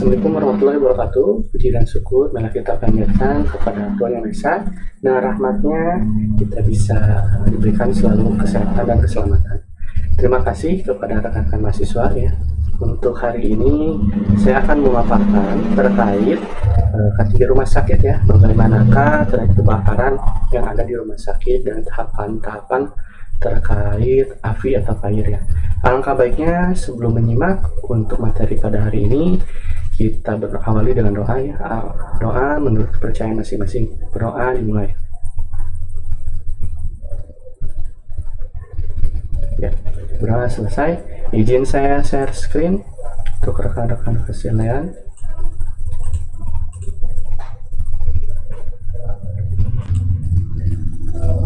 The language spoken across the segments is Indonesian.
Assalamualaikum warahmatullahi wabarakatuh. Puji dan syukur marilah kita panjatkan kepada Tuhan Yang Maha Esa. Dengan rahmat-Nya kita bisa diberikan selalu kesehatan dan keselamatan. Terima kasih kepada rekan-rekan mahasiswa ya. Untuk hari ini saya akan memaparkan terkait kategori rumah sakit ya. Bagaimanakah terkait kebakaran yang ada di rumah sakit dan tahapan-tahapan terkait AFI atau fire ya. Alangkah baiknya sebelum menyimak untuk materi pada hari ini kita berawali dengan doa ya. Doa menurut kepercayaan masing-masing. Berdoa dimulai. Ya, berdoa selesai. Izin saya share screen untuk rekan-rekan sekalian.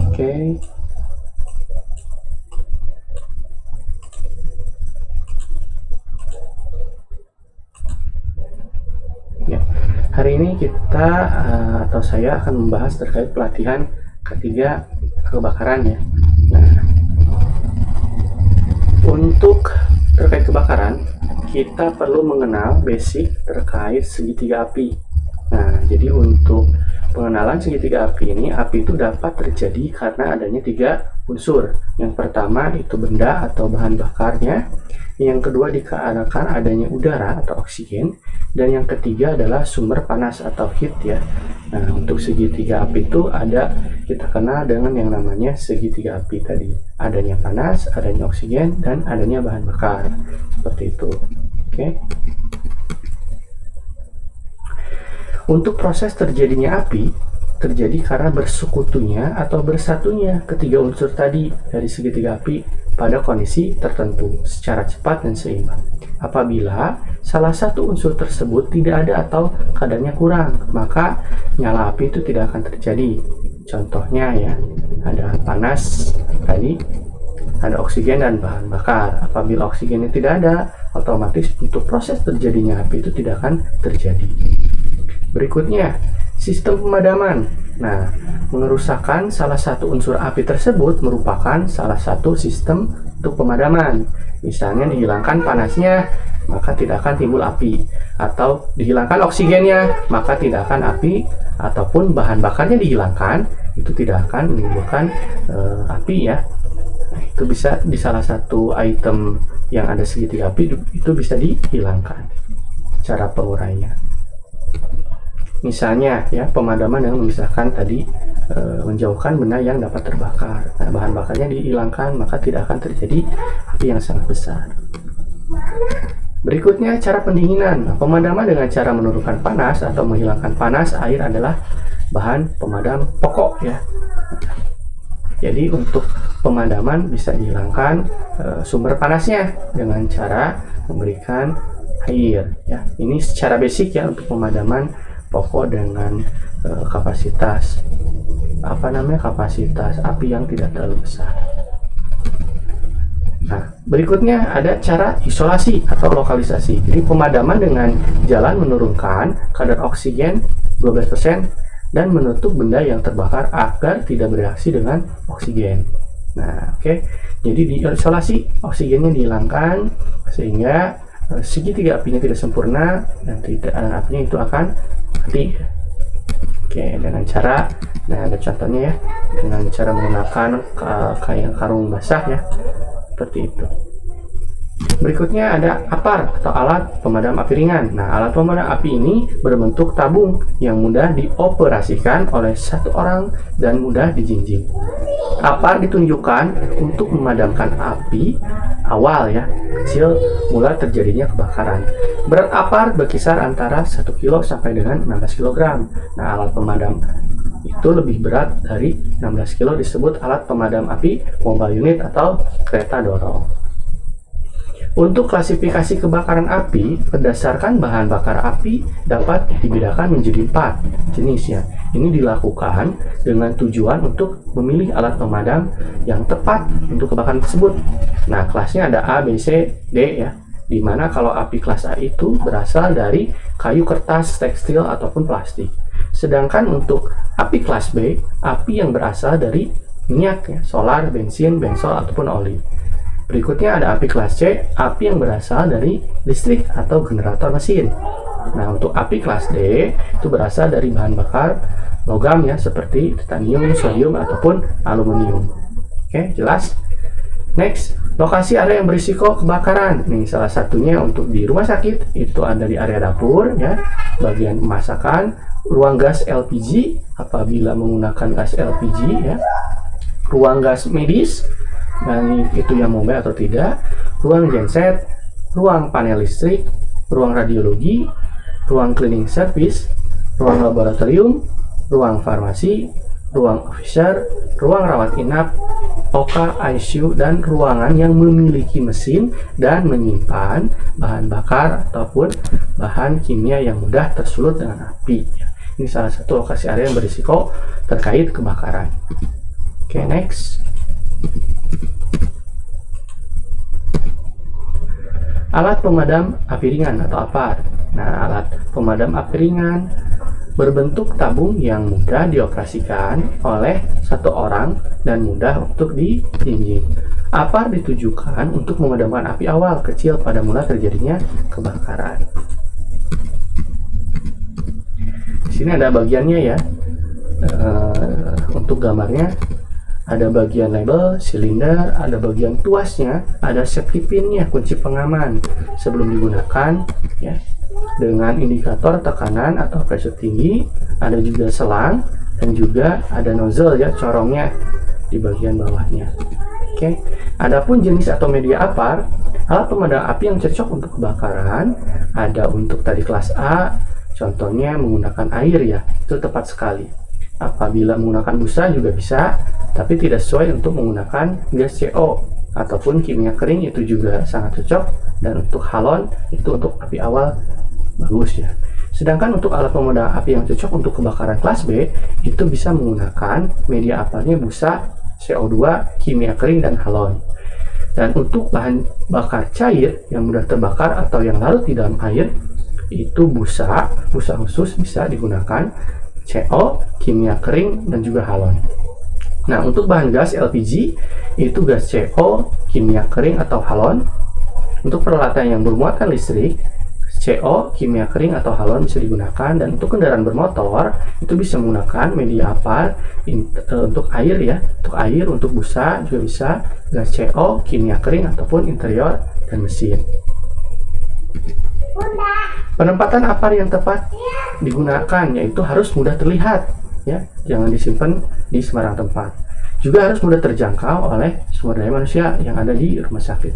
Oke. Ya, hari ini kita atau saya akan membahas terkait pelatihan ketiga kebakaran ya. Nah, untuk terkait kebakaran kita perlu mengenal basic terkait segitiga api. Nah, jadi untuk pengenalan segitiga api ini, api itu dapat terjadi karena adanya tiga unsur. Yang pertama itu benda atau bahan bakarnya. Yang kedua dikarenakan adanya udara atau oksigen, dan yang ketiga adalah sumber panas atau heat ya. Nah, untuk segitiga api itu ada kita kenal dengan yang namanya segitiga api tadi. Adanya panas, adanya oksigen, dan adanya bahan bakar. Seperti itu. Oke. Untuk proses terjadinya api terjadi karena bersekutunya atau bersatunya ketiga unsur tadi dari segitiga api pada kondisi tertentu secara cepat dan seimbang. Apabila salah satu unsur tersebut tidak ada atau kadarnya kurang, maka nyala api itu tidak akan terjadi. Contohnya ya, ada panas tadi, ada oksigen dan bahan bakar. Apabila oksigennya tidak ada, otomatis untuk proses terjadinya api itu tidak akan terjadi. Berikutnya, sistem pemadaman. Nah, mengerusakkan salah satu unsur api tersebut merupakan salah satu sistem untuk pemadaman. Misalnya dihilangkan panasnya, maka tidak akan timbul api. Atau dihilangkan oksigennya, maka tidak akan api. Ataupun bahan bakarnya dihilangkan, itu tidak akan menimbulkan api ya. Nah, itu bisa di salah satu item yang ada segitiga api, itu bisa dihilangkan cara pengurainya. Misalnya ya, pemadaman yang memisahkan tadi menjauhkan benda yang dapat terbakar. Nah, bahan bakarnya dihilangkan, maka tidak akan terjadi api yang sangat besar. Berikutnya cara pendinginan. Nah, pemadaman dengan cara menurunkan panas atau menghilangkan panas air adalah bahan pemadam pokok ya. Jadi untuk pemadaman bisa dihilangkan sumber panasnya dengan cara memberikan air ya. Ini secara basic ya untuk pemadaman pokok dengan kapasitas kapasitas api yang tidak terlalu besar. Nah, berikutnya ada cara isolasi atau lokalisasi. Jadi pemadaman dengan jalan menurunkan kadar oksigen 12% dan menutup benda yang terbakar agar tidak bereaksi dengan oksigen. Nah, oke. Jadi di isolasi, oksigennya dihilangkan sehingga segitiga apinya tidak sempurna dan apinya itu akan mati. Oke, dengan cara, nah ada contohnya ya, dengan cara menggunakan kayak karung basah ya, seperti itu. Berikutnya ada APAR atau alat pemadam api ringan. Nah, alat pemadam api ini berbentuk tabung yang mudah dioperasikan oleh satu orang dan mudah dijinjing. APAR ditunjukkan untuk memadamkan api awal ya, kecil mulai terjadinya kebakaran. Berat APAR berkisar antara 1 kg sampai dengan 16 kg. Nah, alat pemadam itu lebih berat dari 16 kg disebut alat pemadam api mobile unit atau kereta dorong. Untuk klasifikasi kebakaran api berdasarkan bahan bakar api dapat dibedakan menjadi 4 jenis ya. Ini dilakukan dengan tujuan untuk memilih alat pemadam yang tepat untuk kebakaran tersebut. Nah, kelasnya ada A, B, C, D ya. Dimana kalau api kelas A itu berasal dari kayu, kertas, tekstil ataupun plastik. Sedangkan untuk api kelas B, api yang berasal dari minyak ya, solar, bensin, bensol ataupun oli. Berikutnya ada api kelas C, api yang berasal dari listrik atau generator mesin. Nah, untuk api kelas D itu berasal dari bahan bakar logam ya, seperti titanium, sodium, ataupun aluminium. Oke, jelas? Next, lokasi area yang berisiko kebakaran. Nih, salah satunya untuk di rumah sakit, itu ada di area dapur ya, bagian pemasakan, ruang gas LPG apabila menggunakan gas LPG ya, ruang gas medis, dan itu yang mobile atau tidak, ruang genset, ruang panel listrik, ruang radiologi, ruang cleaning service, ruang laboratorium, ruang farmasi, ruang officer, ruang rawat inap, OK, ICU, dan ruangan yang memiliki mesin dan menyimpan bahan bakar ataupun bahan kimia yang mudah tersulut dengan api. Ini salah satu lokasi area yang berisiko terkait kebakaran. Oke, next. Alat pemadam api ringan atau APAR. Nah, alat pemadam api ringan berbentuk tabung yang mudah dioperasikan oleh satu orang dan mudah untuk dijinjing. APAR ditujukan untuk memadamkan api awal kecil pada mula terjadinya kebakaran. Di sini ada bagiannya ya. Untuk gambarnya ada bagian label, silinder, ada bagian tuasnya, ada safety pinnya, kunci pengaman sebelum digunakan ya, dengan indikator tekanan atau pressure tinggi, ada juga selang, dan juga ada nozzle ya, corongnya di bagian bawahnya. Oke, adapun jenis atau media APAR, alat pemadam api yang cocok untuk kebakaran ada untuk tadi kelas A, contohnya menggunakan air ya, itu tepat sekali. Apabila menggunakan busa juga bisa, tapi tidak sesuai untuk menggunakan gas CO ataupun kimia kering, itu juga sangat cocok. Dan untuk halon itu untuk api awal bagus ya. Sedangkan untuk alat pemadam api yang cocok untuk kebakaran kelas B itu bisa menggunakan media APARnya busa, CO2, kimia kering, dan halon. Dan untuk bahan bakar cair yang mudah terbakar atau yang larut di dalam air itu busa khusus bisa digunakan, CO, kimia kering, dan juga halon. Nah, untuk bahan gas LPG itu gas CO, kimia kering, atau halon. Untuk peralatan yang bermuatan listrik, CO, kimia kering, atau halon bisa digunakan. Dan untuk kendaraan bermotor itu bisa menggunakan media APAR untuk air ya. Untuk air, untuk busa juga bisa gas CO, kimia kering, ataupun interior dan mesin. Penempatan APAR yang tepat digunakan yaitu harus mudah terlihat ya, jangan disimpan di sembarang tempat. Juga harus mudah terjangkau oleh sumber daya manusia yang ada di rumah sakit.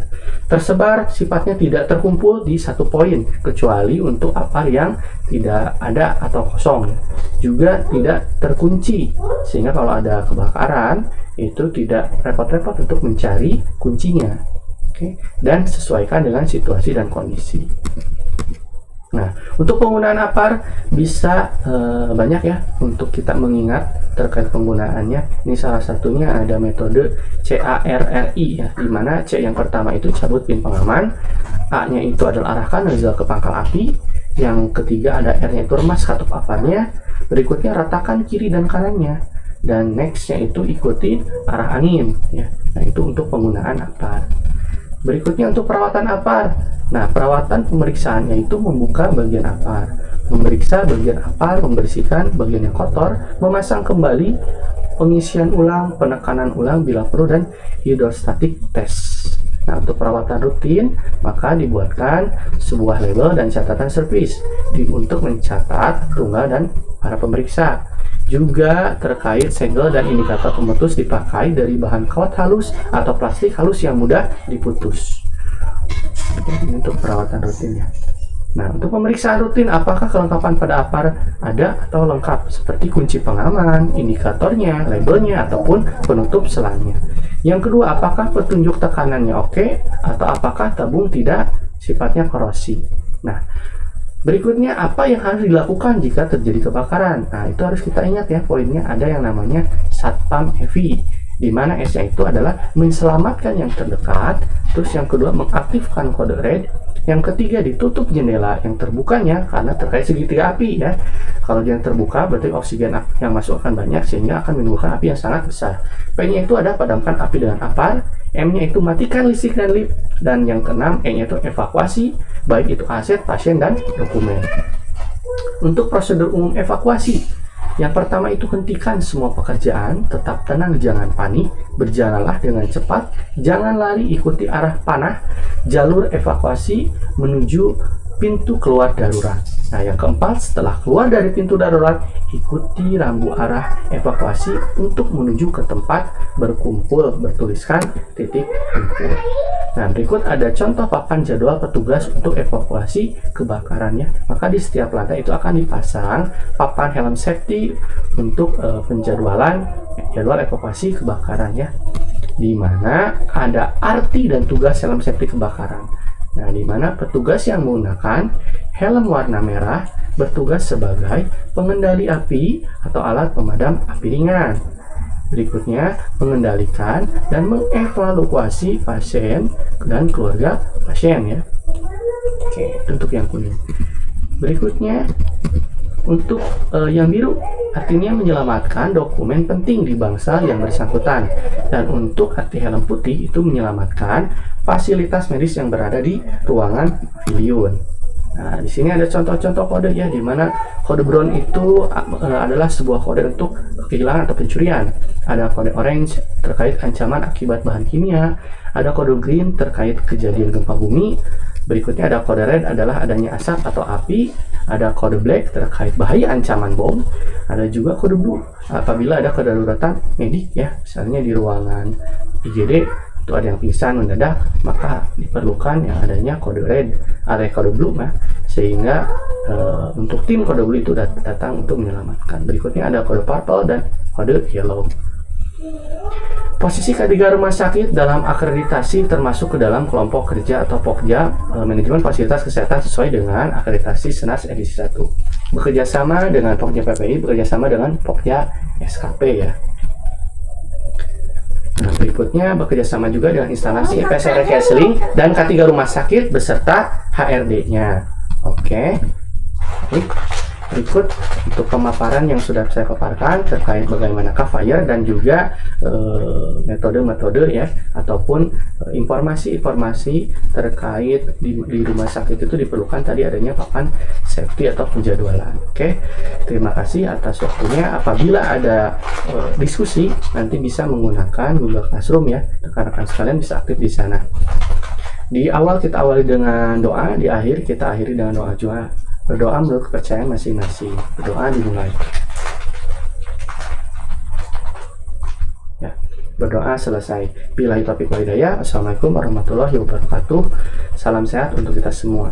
Tersebar, sifatnya tidak terkumpul di satu poin, kecuali untuk APAR yang tidak ada atau kosong. Juga tidak terkunci, sehingga kalau ada kebakaran itu tidak repot-repot untuk mencari kuncinya. Oke, dan sesuaikan dengan situasi dan kondisi. Nah, untuk penggunaan APAR bisa banyak ya untuk kita mengingat terkait penggunaannya. Ini salah satunya ada metode CARRI ya, di mana C yang pertama itu cabut pin pengaman, A-nya itu adalah arahkan nozzle ke pangkal api, yang ketiga ada R-nya itu remas katup APARnya, berikutnya ratakan kiri dan kanannya, dan next-nya itu ikuti arah angin ya. Nah, itu untuk penggunaan APAR. Berikutnya untuk perawatan APAR. Nah, perawatan pemeriksaannya itu membuka bagian APAR, memeriksa bagian APAR, membersihkan bagian yang kotor, memasang kembali, pengisian ulang, penekanan ulang bila perlu, dan hidrostatik test. Nah, untuk perawatan rutin, maka dibuatkan sebuah label dan catatan servis untuk mencatat tunggal dan para pemeriksa. Juga terkait segel dan indikator pemutus dipakai dari bahan kawat halus atau plastik halus yang mudah diputus. Ini untuk perawatan rutin ya. Nah, untuk pemeriksaan rutin, apakah kelengkapan pada APAR ada atau lengkap, seperti kunci pengaman, indikatornya, labelnya, ataupun penutup selangnya. Yang kedua, apakah petunjuk tekanannya oke, atau apakah tabung tidak sifatnya korosi. Nah, berikutnya, apa yang harus dilakukan jika terjadi kebakaran? Nah, itu harus kita ingat ya, poinnya ada yang namanya satpam EV, di mana S-nya itu adalah menyelamatkan yang terdekat, terus yang kedua mengaktifkan kode red, yang ketiga ditutup jendela yang terbukanya karena terkait segitiga api ya. Kalau yang terbuka berarti oksigen yang masuk akan banyak sehingga akan menimbulkan api yang sangat besar. P-nya itu ada padamkan api dengan APAR, M-nya itu matikan listrik dan lift, dan yang keenam E-nya itu evakuasi, baik itu aset, pasien, dan dokumen. Untuk prosedur umum evakuasi, yang pertama itu hentikan semua pekerjaan, tetap tenang, jangan panik, berjalanlah dengan cepat, jangan lari, ikuti arah panah, jalur evakuasi menuju pintu keluar darurat. Nah, yang keempat, setelah keluar dari pintu darurat, ikuti rambu arah evakuasi untuk menuju ke tempat berkumpul, bertuliskan titik kumpul. Nah, berikut ada contoh papan jadwal petugas untuk evakuasi kebakarannya. Maka di setiap lantai itu akan dipasang papan helm safety untuk penjadwalan jadwal evakuasi kebakarannya, di mana ada arti dan tugas helm safety kebakaran. Nah, di mana petugas yang menggunakan helm warna merah bertugas sebagai pengendali api atau alat pemadam api ringan. Berikutnya, mengendalikan dan mengevaluasi pasien dan keluarga pasien ya. Oke, untuk yang kuning. Berikutnya, untuk yang biru, artinya menyelamatkan dokumen penting di bangsal yang bersangkutan. Dan untuk arti helm putih itu menyelamatkan fasilitas medis yang berada di ruangan pavilion. Nah, di sini ada contoh-contoh kode ya, di mana kode brown itu adalah sebuah kode untuk kehilangan atau pencurian. Ada kode orange terkait ancaman akibat bahan kimia, ada kode green terkait kejadian gempa bumi. Berikutnya ada kode red adalah adanya asap atau api, ada kode black terkait bahaya ancaman bom, ada juga kode blue apabila ada kedaruratan medik ya, misalnya di ruangan IGD itu ada yang pingsan mendadak, maka diperlukan yang adanya kode red atau kode blue ya, sehingga untuk tim kode blue itu datang untuk menyelamatkan. Berikutnya ada kode purple dan kode yellow. Posisi ketiga rumah sakit dalam akreditasi termasuk ke dalam kelompok kerja atau Pokja manajemen fasilitas kesehatan sesuai dengan akreditasi Senas edisi 1. Bekerjasama dengan Pokja PPI, bekerjasama dengan Pokja SKP ya. Nah, berikutnya bekerjasama juga dengan instalasi EPSR Counseling dan K3 rumah sakit beserta HRD-nya. Oke. Berikut untuk pemaparan yang sudah saya paparkan terkait bagaimana fire dan juga metode-metode ya, ataupun informasi-informasi terkait di rumah sakit itu diperlukan tadi adanya papan safety atau penjadwalan. Oke, terima kasih atas waktunya. Apabila ada diskusi nanti bisa menggunakan Google Classroom ya, rekan-rekan sekalian bisa aktif di sana. Di awal kita awali dengan doa, di akhir kita akhiri dengan doa juga. Berdoa menurut kepercayaan masing-masing. Berdoa dimulai. Ya, berdoa selesai. Billahi taufiq wal hidayah. Assalamualaikum warahmatullahi wabarakatuh. Salam sehat untuk kita semua.